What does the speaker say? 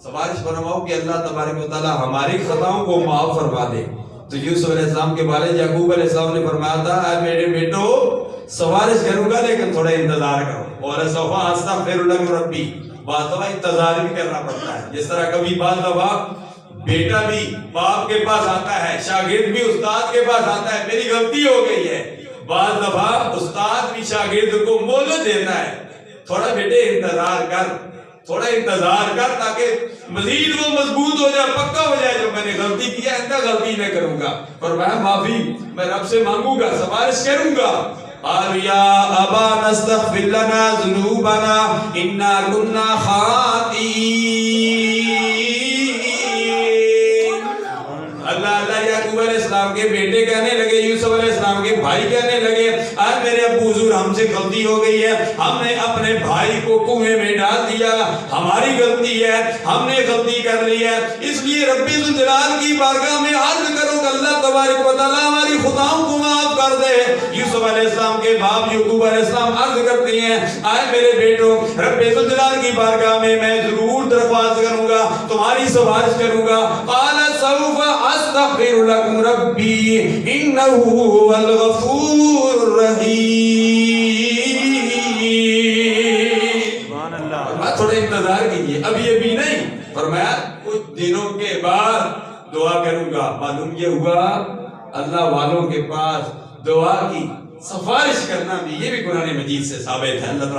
سفارش فرماؤ کہ اللہ تبارک و تعالیٰ ہماری خطاؤں کو معاف فرما دے. تو یوسف علیہ السلام کے والد یعقوب علیہ السلام نے فرمایا تھا اے میرے بیٹو سفارش کروں گا لیکن تھوڑا انتظار کرو. اور سوف استغفر لک ربی. بعض دفعہ انتظار بھی کرنا پڑتا ہے. جس طرح کبھی بعض دفعہ بیٹا بھی باپ کے پاس آتا ہے, شاگرد بھی استاد کے پاس آتا ہے, میری غلطی ہو گئی ہے. بعض دفعہ استاد بھی شاگرد کو مہلت دیتا ہے, تھوڑا بیٹے انتظار کر, تھوڑا انتظار کر تاکہ مزید وہ مضبوط ہو جائے, پکا ہو جائے. جو میں نے غلطی کیا ہے اندر غلطی نہ کروں گا. فرمایا معافی میں رب سے مانگوں گا, سفارش کروں گا. قالوا یا ابانا استغفر لنا ذنوبنا انا كنا خاطئین. اللہ یعقوب علیہ السلام کے بیٹے کہنے لگے, یوسف علیہ السلام کے بھائی کہنے لگے آج میرے ابو حضور ہم سے غلطی ہو گئی ہے, ہم نے اپنے بھائی کو کنویں میں ڈال دیا, ہماری غلطی ہے, ہم نے غلطی کر لی ہے. اس لیے ربی ذوالجلال کی بارگاہ میں عرض کرو کہ اللہ تبارک و تعالیٰ ہماری خطاؤں کو معاف کر دے. یوسف علیہ السلام کے باپ یعقوب علیہ السلام عرض کرتے ہیں آئے میرے بیٹو ربی ذوالجلال کی بارگاہ میں ضرور درخواست کروں گا, تمہاری سفارش کروں گا. قال سوف استغفر لکم ربی انہ هو الغفور الرحیم. تھوڑا انتظار کیجئے, ابھی نہیں. فرمایا کچھ دنوں کے بعد دعا کروں گا. معلوم یہ ہوا اللہ والوں کے پاس دعا کی سفارش کرنا بھی یہ بھی قرآن مجید سے ثابت ہے. اللہ